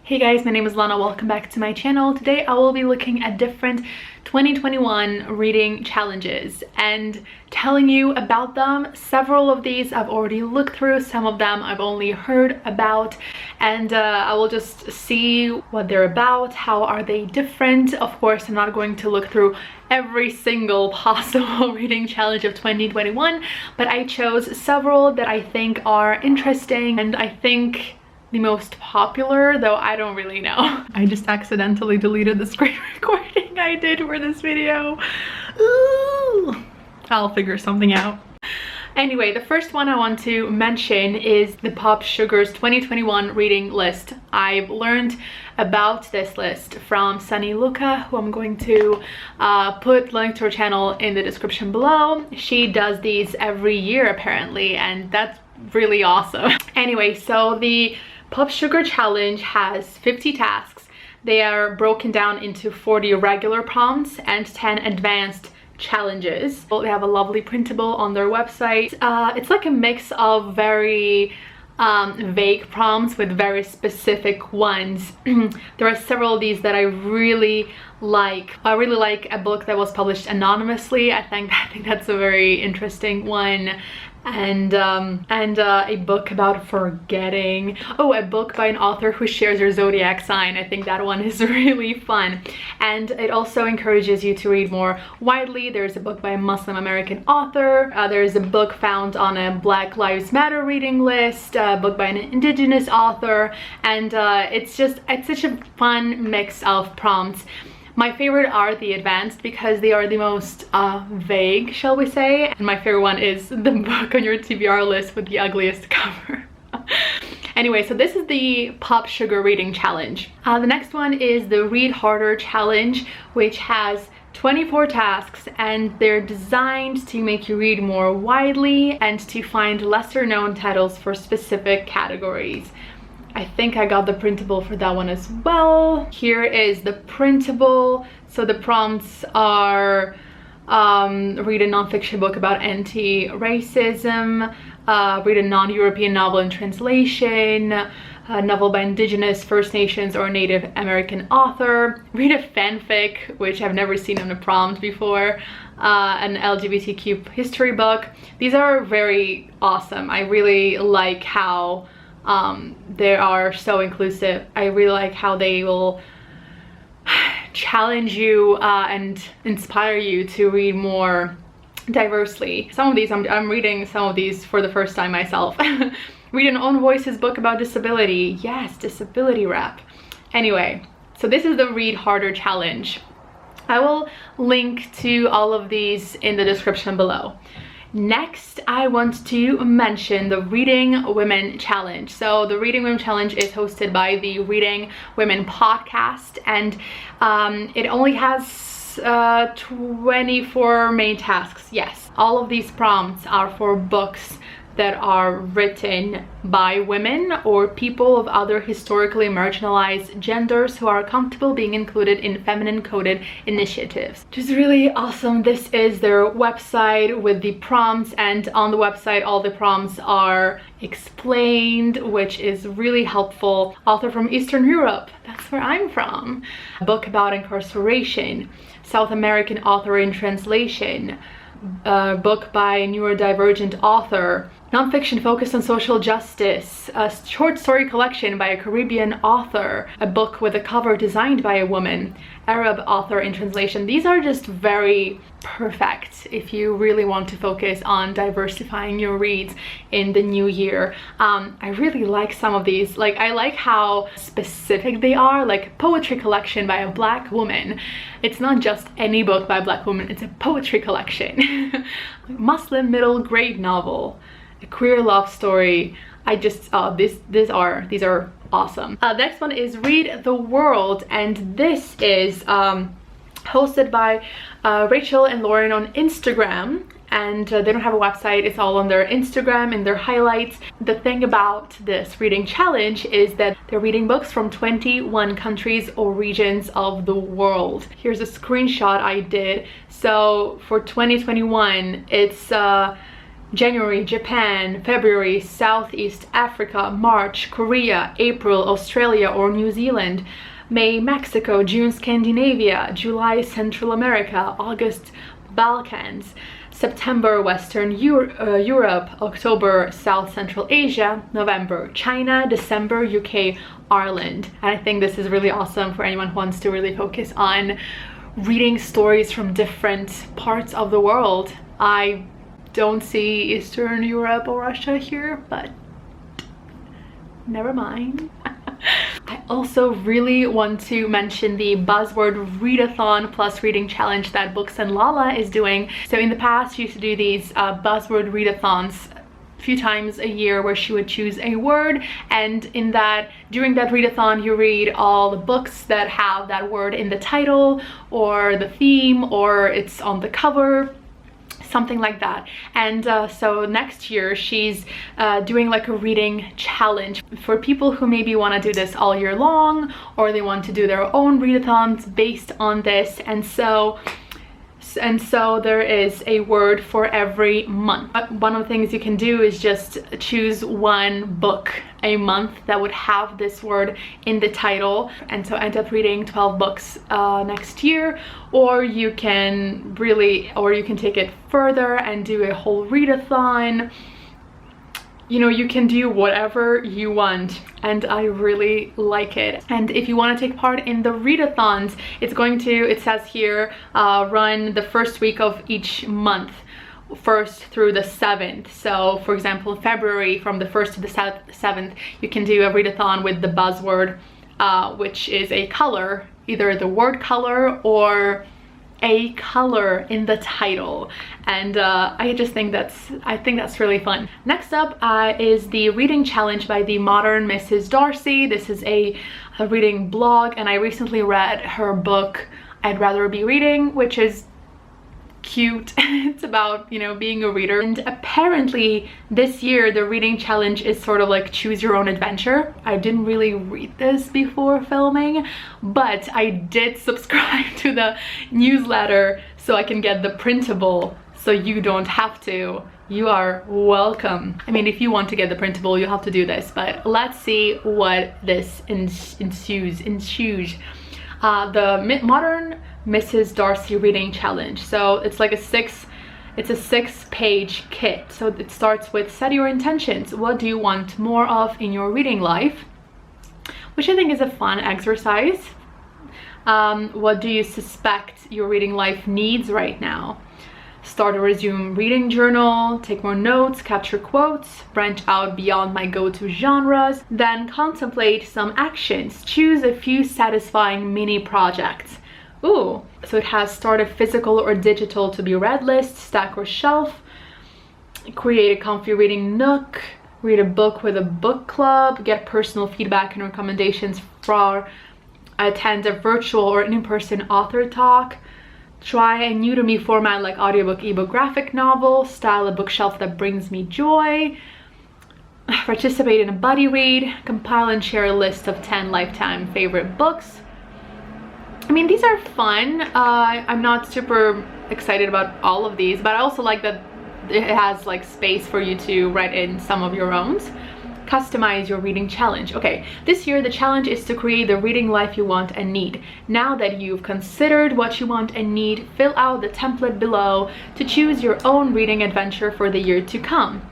Hey guys, my name is Lana. Welcome back to my channel. Today I will be looking at different 2021 reading challenges and telling you about them. Several of these I've already looked through, some of them I've only heard about, and I will just see what they're about, how are they different. Of course, I'm not going to look through every single possible reading challenge of 2021, but I chose several that I think are interesting and I think the most popular, though I don't really know. I just accidentally deleted the screen recording I did for this video. Ooh, I'll figure something out. Anyway, the first one I want to mention is the Pop Sugar's 2021 reading list. I've learned about this list from Sunny Luca, who I'm going to put link to her channel in the description below. She does these every year apparently, and that's really awesome. Anyway, so the Pop Sugar Challenge has 50 tasks. They are broken down into 40 regular prompts and 10 advanced challenges. They have a lovely printable on their website. It's like a mix of very vague prompts with very specific ones. There are several of these that I really like. I really like a book that was published anonymously. I think that's a very interesting one. And a book about forgetting. Oh, a book by an author who shares your zodiac sign. I think that one is really fun. And it also encourages you to read more widely. There's a book by a Muslim American author. There's a book found on a Black Lives Matter reading list, a book by an Indigenous author, and it's such a fun mix of prompts. My favorite are the advanced because they are the most vague, shall we say. And my favorite one is the book on your TBR list with the ugliest cover. Anyway, so this is the Pop Sugar Reading Challenge. The next one is the Read Harder Challenge, which has 24 tasks, and they're designed to make you read more widely and to find lesser known titles for specific categories. I think I got the printable for that one as well. Here is the printable. So the prompts are read a non-fiction book about anti-racism, read a non-European novel in translation, a novel by Indigenous, First Nations, or Native American author, read a fanfic, which I've never seen on a prompt before, an LGBTQ history book. These are very awesome. I really like how they are so inclusive. I really like how they will challenge you and inspire you to read more diversely. Some of these, I'm reading some of these for the first time myself. Read an Own Voices book about disability. Yes, disability rap. Anyway, so this is the Read Harder Challenge. I will link to all of these in the description below. Next, I want to mention the Reading Women Challenge. So the Reading Women Challenge is hosted by the Reading Women podcast, and it only has 24 main tasks. Yes, all of these prompts are for books that are written by women or people of other historically marginalized genders who are comfortable being included in feminine coded initiatives, which is really awesome. This is their website with the prompts, and on the website all the prompts are explained, which is really helpful. Author from Eastern Europe, that's where I'm from. A book about incarceration, South American author in translation, a book by a neurodivergent author, nonfiction focused on social justice, a short story collection by a Caribbean author, a book with a cover designed by a woman, Arab author in translation. These are just very perfect if you really want to focus on diversifying your reads in the new year. I really like some of these. Like, I like how specific they are, like a poetry collection by a Black woman. It's not just any book by a Black woman, it's a poetry collection. Muslim middle grade novel, a queer love story. I just, these are awesome. The next one is Read the World, and this is hosted by Rachel and Lauren on Instagram, and they don't have a website. It's all on their Instagram and their highlights. The thing about this reading challenge is that they're reading books from 21 countries or regions of the world. Here's a screenshot I did. So for 2021, it's January, Japan. February, Southeast Africa. March, Korea. April, Australia or New Zealand. May, Mexico. June, Scandinavia. July, Central America. August, Balkans. September, Western Europe. October, South Central Asia. November, China. December, UK, Ireland. And I think this is really awesome for anyone who wants to really focus on reading stories from different parts of the world. I don't see Eastern Europe or Russia here, but never mind. I also really want to mention the Buzzword Readathon plus reading challenge that Books and Lala is doing. So in the past, she used to do these Buzzword Readathons a few times a year where she would choose a word, and during that readathon you read all the books that have that word in the title or the theme or it's on the cover, something like that. And so next year she's doing like a reading challenge for people who maybe want to do this all year long, or they want to do their own readathons based on this. And so there is a word for every month. One of the things you can do is just choose one book a month that would have this word in the title, and so end up reading 12 books next year. Or you can take it further and do a whole readathon. You know, you can do whatever you want, and I really like it. And if you want to take part in the readathons, it says here, run the first week of each month, 1st through the 7th. So for example, in February, from the 1st to the 7th, you can do a readathon with the buzzword, which is a color, either the word color or a color in the title. And I think that's really fun. Next up is the reading challenge by the modern Mrs. Darcy. This is a reading blog, and I recently read her book I'd Rather Be Reading, which is cute. It's about, you know, being a reader. And apparently this year the reading challenge is sort of like choose your own adventure. I didn't really read this before filming, but I did subscribe to the newsletter so I can get the printable, so you don't have to. You are welcome. I mean, if you want to get the printable, you have to do this, but let's see what this ensues. The modern Mrs. Darcy reading challenge. So it's like a 6-page kit. So it starts with set your intentions. What do you want more of in your reading life? Which I think is a fun exercise. What do you suspect your reading life needs right now? Start or resume reading journal, take more notes, capture quotes, branch out beyond my go-to genres, then contemplate some actions. Choose a few satisfying mini projects. Ooh, so it has start a physical or digital to be read list, stack or shelf, create a comfy reading nook, read a book with a book club, get personal feedback and recommendations for, attend a virtual or in-person author talk, try a new to me format like audiobook, ebook, graphic novel, style a bookshelf that brings me joy, participate in a buddy read, compile and share a list of 10 lifetime favorite books. I mean, these are fun. I'm not super excited about all of these, but I also like that it has like space for you to write in some of your own. Customize your reading challenge. Okay, this year the challenge is to create the reading life you want and need. Now that you've considered what you want and need, fill out the template below to choose your own reading adventure for the year to come.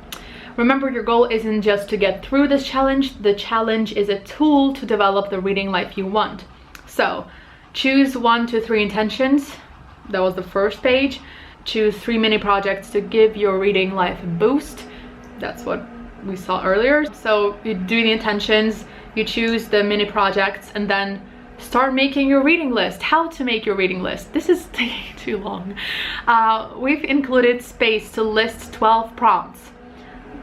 Remember, your goal isn't just to get through this challenge. The challenge is a tool to develop the reading life you want. So choose 1 to 3 intentions. That was the first page. Choose 3 mini projects to give your reading life a boost. That's what we saw earlier. So you do the intentions, you choose the mini projects, and then start making your reading list. How to make your reading list. This is taking too long. We've included space to list 12 prompts.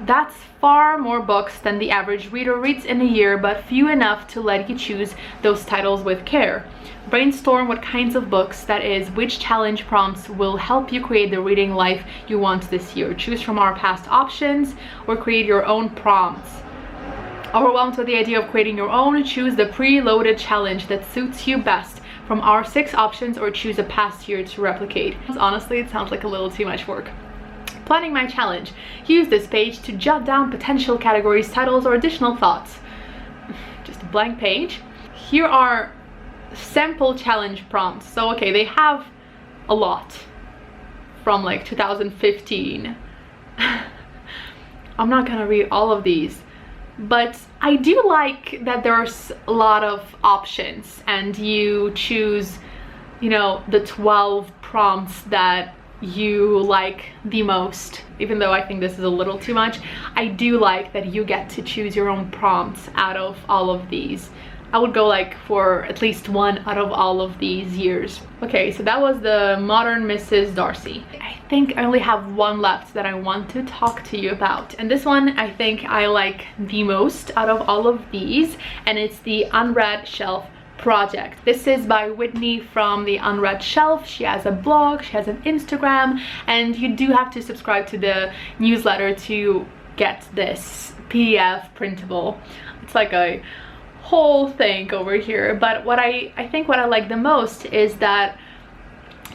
That's far more books than the average reader reads in a year, but few enough to let you choose those titles with care. Brainstorm what kinds of books, that is, which challenge prompts will help you create the reading life you want this year. Choose from our past options or create your own prompts. Overwhelmed with the idea of creating your own? Choose the pre-loaded challenge that suits you best from our 6 options, or choose a past year to replicate. Honestly, it sounds like a little too much work. planning my challenge. Use this page to jot down potential categories, titles, or additional thoughts. Just a blank page. Here are sample challenge prompts. So okay, they have a lot from like 2015. I'm not gonna read all of these, but I do like that there's a lot of options and you choose, you know, the 12 prompts that you like the most. Even though I think this is a little too much, I do like that you get to choose your own prompts out of all of these. I would go like for at least one out of all of these years. Okay, so that was the Modern Mrs. Darcy. I think I only have one left that I want to talk to you about. And this one I think I like the most out of all of these, and it's the Unread Shelf project. This is by Whitney from the Unread Shelf. She has a blog, she has an Instagram, and you do have to subscribe to the newsletter to get this PDF printable. It's like a whole thing over here, but what I think what I like the most is that,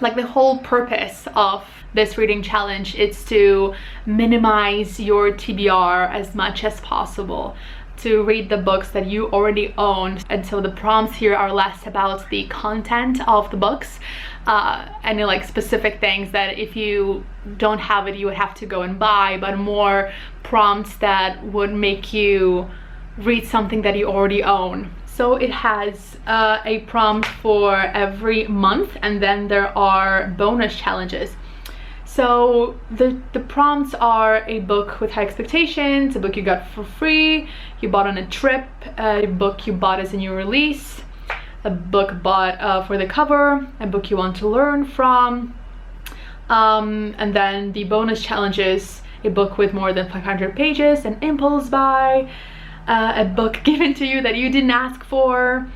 like, the whole purpose of this reading challenge is to minimize your TBR as much as possible, to read the books that you already own. And so the prompts here are less about the content of the books and like specific things that if you don't have it you would have to go and buy, but more prompts that would make you read something that you already own. So it has a prompt for every month, and then there are bonus challenges. So the prompts are a book with high expectations, a book you got for free, you bought on a trip, a book you bought as a new release, a book bought for the cover, a book you want to learn from, and then the bonus challenges, a book with more than 500 pages, an impulse buy, a book given to you that you didn't ask for,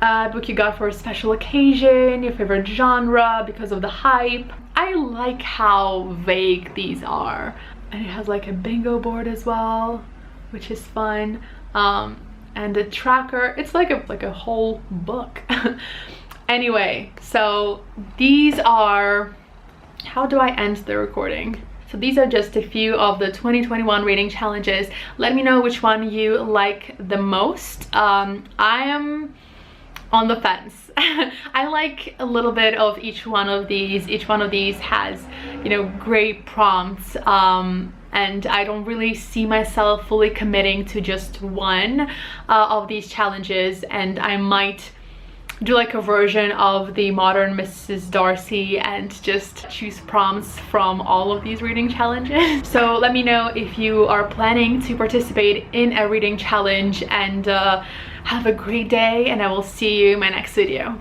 a book you got for a special occasion, your favorite genre because of the hype. I like how vague these are. And it has like a bingo board as well, which is fun. And a tracker. It's like a whole book. Anyway, so these are... How do I end the recording? So these are just a few of the 2021 reading challenges. Let me know which one you like the most. I am on the fence. I like a little bit of each one of these. Each one of these has, you know, great prompts, and I don't really see myself fully committing to just one of these challenges, and I might do like a version of the Modern Mrs. Darcy and just choose prompts from all of these reading challenges. So let me know if you are planning to participate in a reading challenge, and have a great day, and I will see you in my next video.